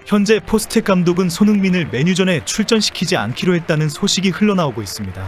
현재 포스텍 감독은 손흥민을 메뉴전에 출전시키지 않기로 했다는 소식이 흘러나오고 있습니다.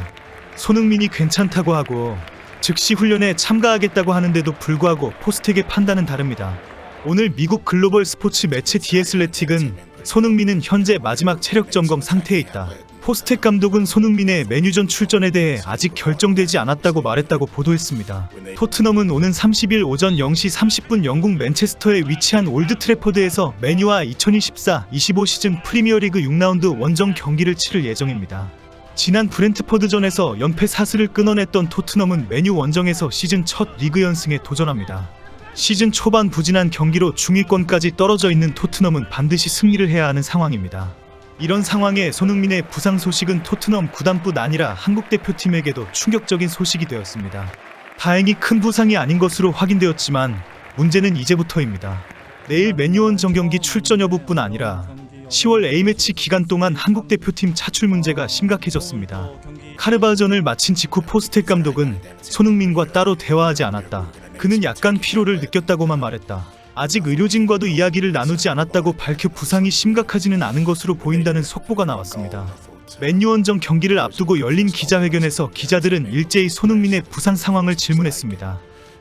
손흥민이 괜찮다고 하고 즉시 훈련에 참가하겠다고 하는데도 불구하고 포스텍의 판단은 다릅니다. 오늘 미국 글로벌 스포츠 매체 디 애슬레틱은 손흥민은 현재 마지막 체력 점검 상태에 있다. 포스텍 감독은 손흥민의 메뉴전 출전에 대해 아직 결정되지 않았다고 말했다고 보도했습니다. 토트넘은 오는 30일 오전 0시 30분 영국 맨체스터에 위치한 올드 트래포드에서 맨유와 2024-25 시즌 프리미어리그 6라운드 원정 경기를 치를 예정입니다. 지난 브렌트퍼드전에서 연패 사슬을 끊어냈던 토트넘은 맨유 원정에서 시즌 첫 리그 연승에 도전합니다. 시즌 초반 부진한 경기로 중위권까지 떨어져 있는 토트넘은 반드시 승리를 해야 하는 상황입니다. 이런 상황에 손흥민의 부상 소식은 토트넘 구단뿐 아니라 한국 대표팀에게도 충격적인 소식이 되었습니다. 다행히 큰 부상이 아닌 것으로 확인되었지만 문제는 이제부터입니다. 내일 맨유원 정경기 출전 여부뿐 아니라 10월 A매치 기간 동안 한국 대표팀 차출 문제가 심각해졌습니다. 카르바흐전을 마친 직후 포스텍 감독은 손흥민과 따로 대화하지 않았다. 그는 약간 피로를 느꼈다고만 말했다. 아직 의료진과도 이야기를 나누지 않았다고 밝혀 부상이 심각하지는 않은 것으로 보인다는 속보가 나왔습니다. 맨유원정 경기를 앞두고 열린 기자회견에서 기자들은 일제히 손흥민의 부상 상황을 질문했습니다.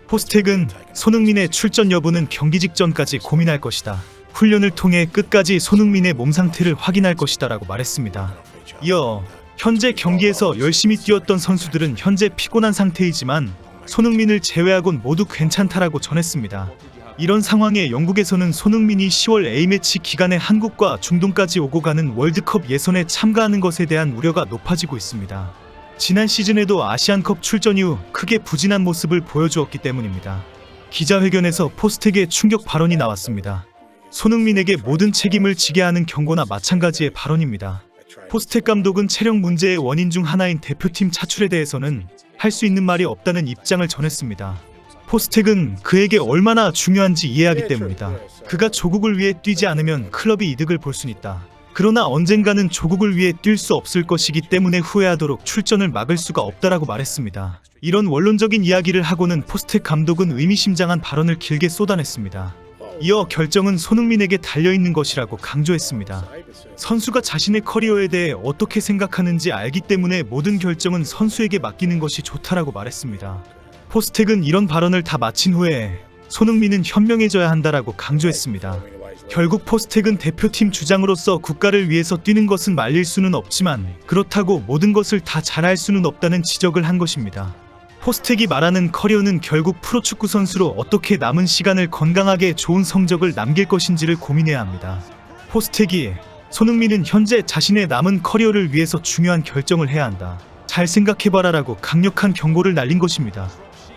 포스텍은 손흥민의 출전 여부는 경기 직전까지 고민할 것이다. 훈련을 통해 끝까지 손흥민의 몸 상태를 확인할 것이다 라고 말했습니다. 이어 현재 경기에서 열심히 뛰었던 선수들은 현재 피곤한 상태이지만 손흥민을 제외하곤 모두 괜찮다라고 전했습니다. 이런 상황에 영국에서는 손흥민이 10월 A매치 기간에 한국과 중동까지 오고 가는 월드컵 예선에 참가하는 것에 대한 우려가 높아지고 있습니다. 지난 시즌에도 아시안컵 출전 이후 크게 부진한 모습을 보여주었기 때문입니다. 기자회견에서 포스텍의 충격 발언이 나왔습니다. 손흥민에게 모든 책임을 지게 하는 경고나 마찬가지의 발언입니다. 포스텍 감독은 체력 문제의 원인 중 하나인 대표팀 차출에 대해서는 할 수 있는 말이 없다는 입장을 전했습니다. 포스텍은 그에게 얼마나 중요한지 이해하기 때문이다. 그가 조국을 위해 뛰지 않으면 클럽이 이득을 볼 수는 있다. 그러나 언젠가는 조국을 위해 뛸 수 없을 것이기 때문에 후회하도록 출전을 막을 수가 없다라고 말했습니다. 이런 원론적인 이야기를 하고는 포스텍 감독은 의미심장한 발언을 길게 쏟아냈습니다. 이어 결정은 손흥민에게 달려있는 것이라고 강조했습니다. 선수가 자신의 커리어에 대해 어떻게 생각하는지 알기 때문에 모든 결정은 선수에게 맡기는 것이 좋다라고 말했습니다. 포스텍은 이런 발언을 다 마친 후에 손흥민은 현명해져야 한다라고 강조했습니다. 결국 포스텍은 대표팀 주장으로서 국가를 위해서 뛰는 것은 말릴 수는 없지만 그렇다고 모든 것을 다 잘할 수는 없다는 지적을 한 것입니다. 포스텍이 말하는 커리어는 결국 프로축구 선수로 어떻게 남은 시간을 건강하게 좋은 성적을 남길 것인지를 고민해야 합니다. 포스텍이 손흥민은 현재 자신의 남은 커리어를 위해서 중요한 결정을 해야 한다. 잘 생각해봐라 라고 강력한 경고를 날린 것입니다.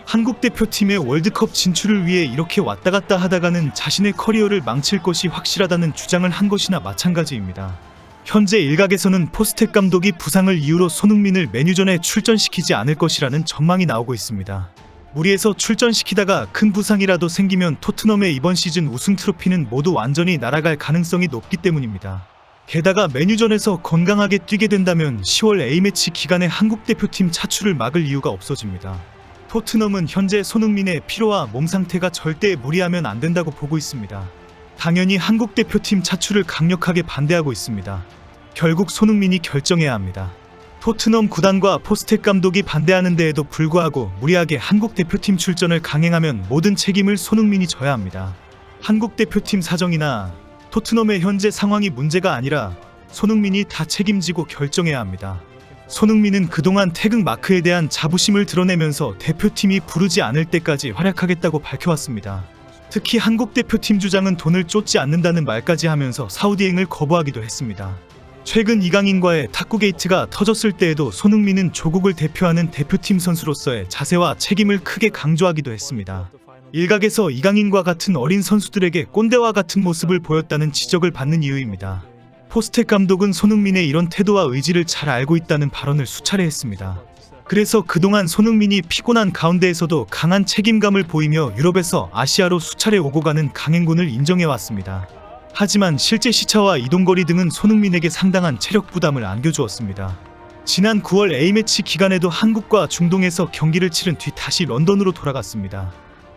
한국 대표팀의 월드컵 진출을 위해 이렇게 왔다 갔다 하다가는 자신의 커리어를 망칠 것이 확실하다는 주장을 한 것이나 마찬가지입니다. 현재 일각에서는 포스텍 감독이 부상을 이유로 손흥민을 메뉴전에 출전시키지 않을 것이라는 전망이 나오고 있습니다. 무리해서 출전시키다가 큰 부상이라도 생기면 토트넘의 이번 시즌 우승 트로피는 모두 완전히 날아갈 가능성이 높기 때문입니다. 게다가 메뉴전에서 건강하게 뛰게 된다면 10월 A매치 기간에 한국 대표팀 차출을 막을 이유가 없어집니다. 토트넘은 현재 손흥민의 피로와 몸 상태가 절대 무리하면 안 된다고 보고 있습니다. 당연히 한국 대표팀 차출을 강력하게 반대하고 있습니다. 결국 손흥민이 결정해야 합니다. 토트넘 구단과 포스텍 감독이 반대하는 데에도 불구하고 무리하게 한국 대표팀 출전을 강행하면 모든 책임을 손흥민이 져야 합니다. 한국 대표팀 사정이나 토트넘의 현재 상황이 문제가 아니라 손흥민이 다 책임지고 결정해야 합니다. 손흥민은 그동안 태극 마크에 대한 자부심을 드러내면서 대표팀이 부르지 않을 때까지 활약하겠다고 밝혀왔습니다. 특히 한국 대표팀 주장은 돈을 쫓지 않는다는 말까지 하면서 사우디행을 거부하기도 했습니다. 최근 이강인과의 탁구 게이트가 터졌을 때에도 손흥민은 조국을 대표하는 대표팀 선수로서의 자세와 책임을 크게 강조하기도 했습니다. 일각에서 이강인과 같은 어린 선수들에게 꼰대와 같은 모습을 보였다는 지적을 받는 이유입니다. 포스텍 감독은 손흥민의 이런 태도와 의지를 잘 알고 있다는 발언을 수차례 했습니다. 그래서 그동안 손흥민이 피곤한 가운데에서도 강한 책임감을 보이며 유럽에서 아시아로 수차례 오고 가는 강행군을 인정해왔습니다. 하지만 실제 시차와 이동거리 등은 손흥민에게 상당한 체력 부담을 안겨주었습니다. 지난 9월 A매치 기간에도 한국과 중동에서 경기를 치른 뒤 다시 런던으로 돌아갔습니다.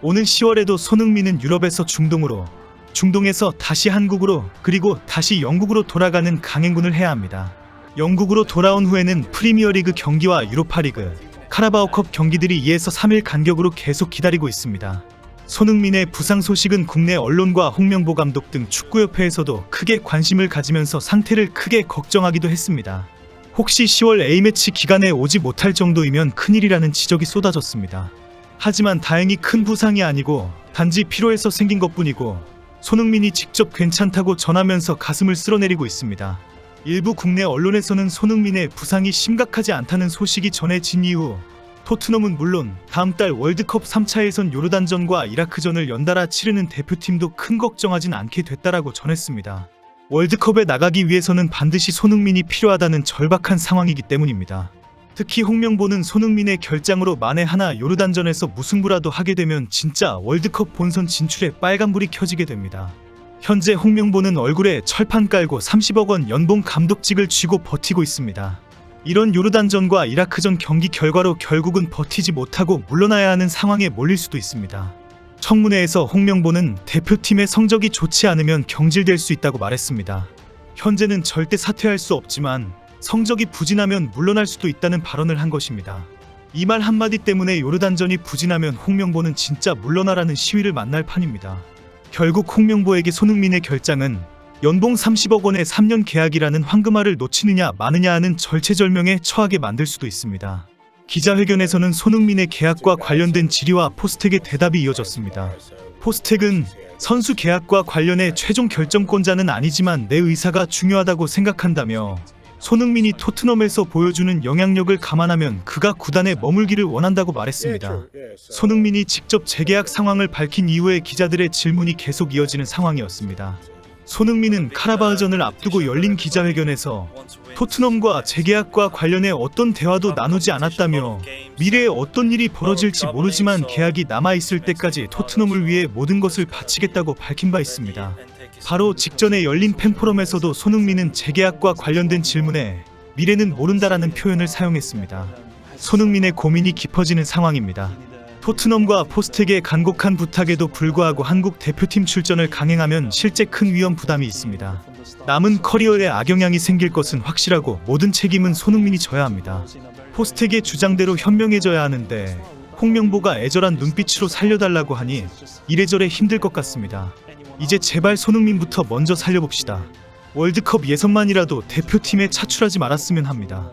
오는 10월에도 손흥민은 유럽에서 중동으로, 중동에서 다시 한국으로, 그리고 다시 영국으로 돌아가는 강행군을 해야 합니다. 영국으로 돌아온 후에는 프리미어리그 경기와 유로파리그, 카라바오컵 경기들이 2에서 3일 간격으로 계속 기다리고 있습니다. 손흥민의 부상 소식은 국내 언론과 홍명보 감독 등 축구협회에서도 크게 관심을 가지면서 상태를 크게 걱정하기도 했습니다. 혹시 10월 A매치 기간에 오지 못할 정도이면 큰일이라는 지적이 쏟아졌습니다. 하지만 다행히 큰 부상이 아니고 단지 피로해서 생긴 것뿐이고 손흥민이 직접 괜찮다고 전하면서 가슴을 쓸어내리고 있습니다. 일부 국내 언론에서는 손흥민의 부상이 심각하지 않다는 소식이 전해진 이후 토트넘은 물론 다음 달 월드컵 3차 예선 요르단전과 이라크전을 연달아 치르는 대표팀도 큰 걱정하진 않게 됐다라고 전했습니다. 월드컵에 나가기 위해서는 반드시 손흥민이 필요하다는 절박한 상황이기 때문입니다. 특히 홍명보는 손흥민의 결장으로 만에 하나 요르단전에서 무승부라도 하게 되면 진짜 월드컵 본선 진출에 빨간불이 켜지게 됩니다. 현재 홍명보는 얼굴에 철판 깔고 30억 원 연봉 감독직을 쥐고 버티고 있습니다. 이런 요르단전과 이라크전 경기 결과로 결국은 버티지 못하고 물러나야 하는 상황에 몰릴 수도 있습니다. 청문회에서 홍명보는 대표팀의 성적이 좋지 않으면 경질될 수 있다고 말했습니다. 현재는 절대 사퇴할 수 없지만 성적이 부진하면 물러날 수도 있다는 발언을 한 것입니다. 이 말 한마디 때문에 요르단전이 부진하면 홍명보는 진짜 물러나라는 시위를 만날 판입니다. 결국 홍명보에게 손흥민의 결장은 연봉 30억 원의 3년 계약이라는 황금알을 놓치느냐 마느냐 하는 절체절명에 처하게 만들 수도 있습니다. 기자회견에서는 손흥민의 계약과 관련된 질의와 포스텍의 대답이 이어졌습니다. 포스텍은 선수 계약과 관련해 최종 결정권자는 아니지만 내 의사가 중요하다고 생각한다며 손흥민이 토트넘에서 보여주는 영향력을 감안하면 그가 구단에 머물기를 원한다고 말했습니다. 손흥민이 직접 재계약 상황을 밝힌 이후에 기자들의 질문이 계속 이어지는 상황이었습니다. 손흥민은 카라바흐전을 앞두고 열린 기자회견에서 토트넘과 재계약과 관련해 어떤 대화도 나누지 않았다며 미래에 어떤 일이 벌어질지 모르지만 계약이 남아있을 때까지 토트넘을 위해 모든 것을 바치겠다고 밝힌 바 있습니다. 바로 직전에 열린 팬포럼에서도 손흥민은 재계약과 관련된 질문에 미래는 모른다라는 표현을 사용했습니다. 손흥민의 고민이 깊어지는 상황입니다. 토트넘과 포스텍의 간곡한 부탁에도 불구하고 한국 대표팀 출전을 강행하면 실제 큰 위험 부담이 있습니다. 남은 커리어에 악영향이 생길 것은 확실하고 모든 책임은 손흥민이 져야 합니다. 포스텍의 주장대로 현명해져야 하는데 홍명보가 애절한 눈빛으로 살려달라고 하니 이래저래 힘들 것 같습니다. 이제 제발 손흥민부터 먼저 살려봅시다. 월드컵 예선만이라도 대표팀에 차출하지 말았으면 합니다.